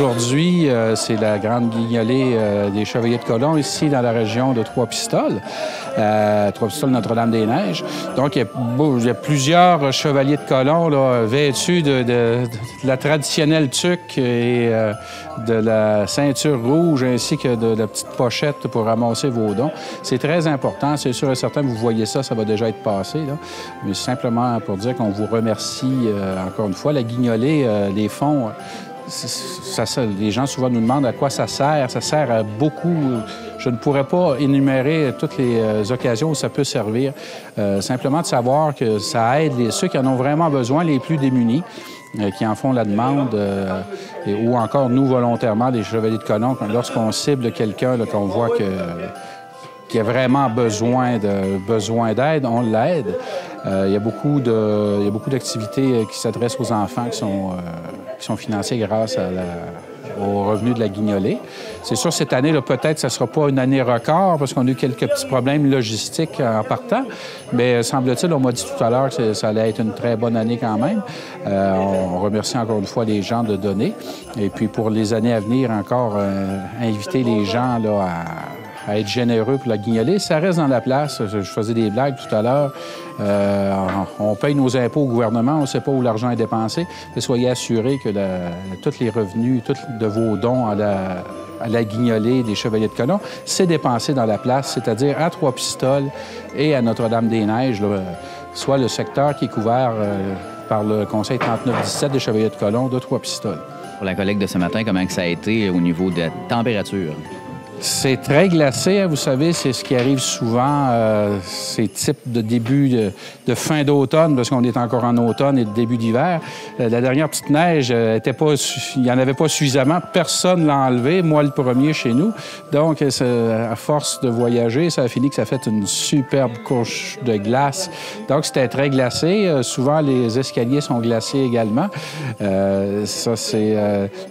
aujourd'hui, c'est la grande guignolée des Chevaliers de Colomb, ici dans la région de Trois-Pistoles. Trois-Pistoles Notre-Dame-des-Neiges. Donc, il y a plusieurs Chevaliers de Colomb là, vêtus de la traditionnelle tuque et de la ceinture rouge, ainsi que de la petite pochette pour ramasser vos dons. C'est très important. C'est sûr et certain, vous voyez ça, ça va déjà être passé. Là. Mais simplement pour dire qu'on vous remercie encore une fois. La guignolée, les fonds, les gens souvent nous demandent à quoi ça sert. Ça sert à beaucoup. Je ne pourrais pas énumérer toutes les occasions où ça peut servir. Simplement de savoir que ça aide ceux qui en ont vraiment besoin, les plus démunis, qui en font la demande, ou encore nous, volontairement, des Chevaliers de Colomb, lorsqu'on cible quelqu'un, qu'on voit qui a vraiment besoin d'aide, on l'aide. Il y a beaucoup d'activités qui s'adressent aux enfants qui sont financées grâce aux revenus de la guignolée. C'est sûr, cette année, peut-être, ça ne sera pas une année record parce qu'on a eu quelques petits problèmes logistiques en partant, mais semble-t-il, on m'a dit tout à l'heure que ça allait être une très bonne année quand même. On remercie encore une fois les gens de donner. Et puis, pour les années à venir, encore inviter les gens là, à être généreux pour la guignolée. Ça reste dans la place. Je faisais des blagues tout à l'heure. On paye nos impôts au gouvernement, on ne sait pas où l'argent est dépensé. Mais soyez assurés que tous les revenus, tous de vos dons à la guignolée des Chevaliers de Colomb, c'est dépensé dans la place, c'est-à-dire à Trois-Pistoles et à Notre-Dame-des-Neiges, soit le secteur qui est couvert par le Conseil 39-17 des Chevaliers de Colomb de Trois-Pistoles. Pour la collecte de ce matin, comment ça a été au niveau de la température? C'est très glacé, hein, vous savez, c'est ce qui arrive souvent, ces types de début de fin d'automne, parce qu'on est encore en automne et de début d'hiver. La dernière petite neige, il n'y en avait pas suffisamment, personne ne l'a enlevé, moi le premier chez nous. Donc, à force de voyager, ça a fini que ça a fait une superbe couche de glace. Donc, c'était très glacé. Souvent, les escaliers sont glacés également. Ça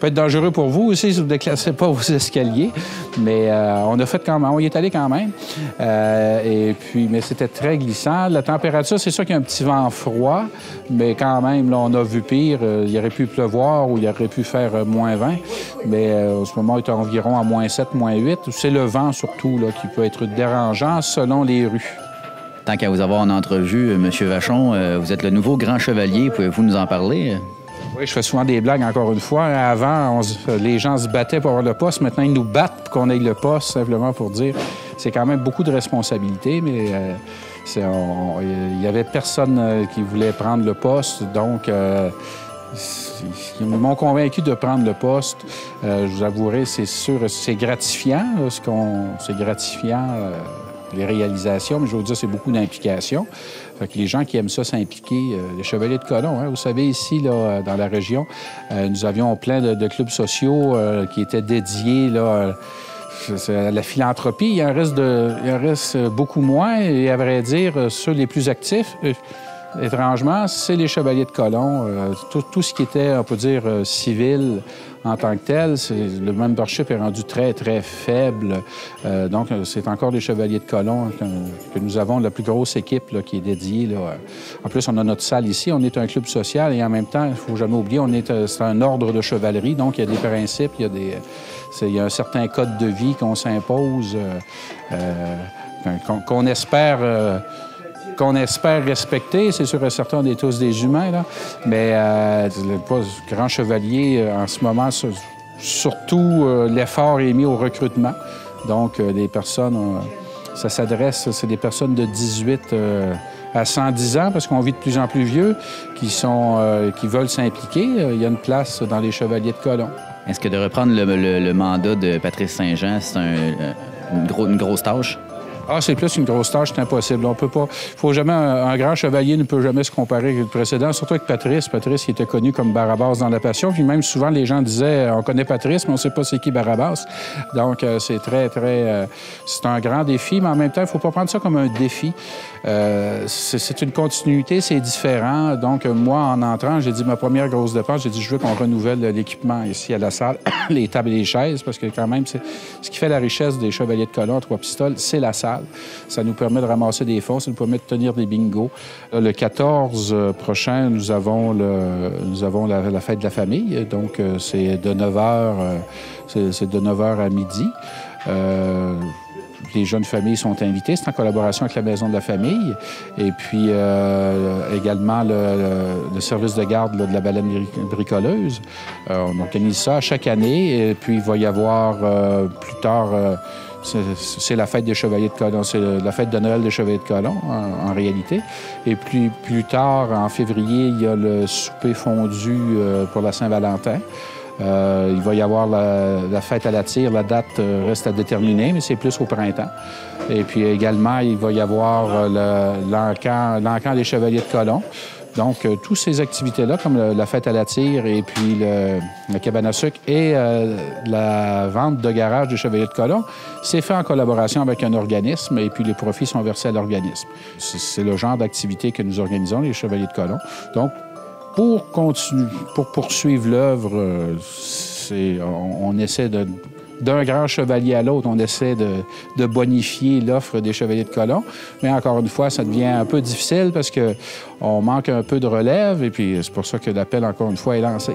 peut être dangereux pour vous aussi si vous ne déclassez pas vos escaliers, mais on a fait quand même, on y est allé quand même. Mais c'était très glissant. La température, c'est sûr qu'il y a un petit vent froid, mais quand même, là, on a vu pire. Il aurait pu pleuvoir ou il aurait pu faire moins 20. Mais en ce moment, il est environ à moins 7, moins 8. C'est le vent surtout là, qui peut être dérangeant selon les rues. Tant qu'à vous avoir en entrevue, M. Vachon, vous êtes le nouveau grand chevalier. Pouvez-vous nous en parler? Oui, je fais souvent des blagues, encore une fois. Avant, les gens se battaient pour avoir le poste. Maintenant, ils nous battent pour qu'on ait le poste, simplement pour dire. C'est quand même beaucoup de responsabilités, mais il n'y avait personne qui voulait prendre le poste. Donc, ils m'ont convaincu de prendre le poste. Je vous avouerai, c'est sûr, c'est gratifiant. C'est gratifiant, les réalisations, mais je veux dire, c'est beaucoup d'implication. Fait que les gens qui aiment ça s'impliquer, les Chevaliers de Colomb, hein, vous savez, ici, là, dans la région, nous avions plein de clubs sociaux qui étaient dédiés là, à la philanthropie. Il en reste beaucoup moins, et à vrai dire, ceux les plus actifs, étrangement, c'est les Chevaliers de Colomb. Tout ce qui était, on peut dire, civil en tant que tel, le membership est rendu très, très faible. Donc, c'est encore les Chevaliers de Colomb que nous avons la plus grosse équipe là, qui est dédiée. Là. En plus, on a notre salle ici. On est un club social et en même temps, il ne faut jamais oublier, c'est un ordre de chevalerie. Donc, il y a des principes, il y a un certain code de vie qu'on s'impose, qu'on espère respecter. C'est sûr et certain, on est tous des humains, là. Mais le grand chevalier, en ce moment, surtout, l'effort est mis au recrutement. Donc, des personnes, ça s'adresse, c'est des personnes de 18 à 110 ans, parce qu'on vit de plus en plus vieux, qui veulent s'impliquer. Il y a une place dans les Chevaliers de Colomb. Est-ce que de reprendre le mandat de Patrice Saint-Jean, c'est une grosse tâche? Ah, c'est plus une grosse tâche, c'est impossible. On peut pas. Faut jamais. Un grand chevalier ne peut jamais se comparer avec le précédent, surtout avec Patrice. Patrice, qui était connu comme Barabas dans la Passion. Puis même souvent, les gens disaient on connaît Patrice, mais on ne sait pas c'est qui Barabas. Donc, c'est très, très. C'est un grand défi, mais en même temps, il ne faut pas prendre ça comme un défi. C'est une continuité, c'est différent. Donc, moi, en entrant, j'ai dit ma première grosse dépense, j'ai dit je veux qu'on renouvelle l'équipement ici à la salle, les tables et les chaises, parce que quand même, c'est ce qui fait la richesse des Chevaliers de Colomb à Trois-Pistoles, c'est la salle. salle. Ça nous permet de ramasser des fonds, ça nous permet de tenir des bingos. Le 14 prochain, nous avons la fête de la famille. Donc, c'est de 9h, c'est de 9h à midi. Les jeunes familles sont invitées. C'est en collaboration avec la Maison de la famille. Et puis, également, le service de garde là, de la baleine bricoleuse. On organise ça chaque année. Et puis, il va y avoir plus tard... c'est la fête des Chevaliers de Colomb. C'est la fête de Noël des Chevaliers de Colomb, en réalité. Et plus tard, en février, il y a le souper fondu pour la Saint-Valentin. Il va y avoir la fête à la tire. La date reste à déterminer, mais c'est plus au printemps. Et puis également, il va y avoir l'encan des Chevaliers de Colomb. Donc, toutes ces activités-là, comme la fête à la tire et puis la cabane à sucre et la vente de garage des Chevaliers de Colomb, c'est fait en collaboration avec un organisme et puis les profits sont versés à l'organisme. C'est le genre d'activité que nous organisons, les Chevaliers de Colomb. Donc, pour poursuivre l'œuvre, on essaie d'un grand chevalier à l'autre, on essaie de bonifier l'offre des Chevaliers de Colomb. Mais encore une fois, ça devient un peu difficile parce qu'on manque un peu de relève et puis c'est pour ça que l'appel, encore une fois, est lancé.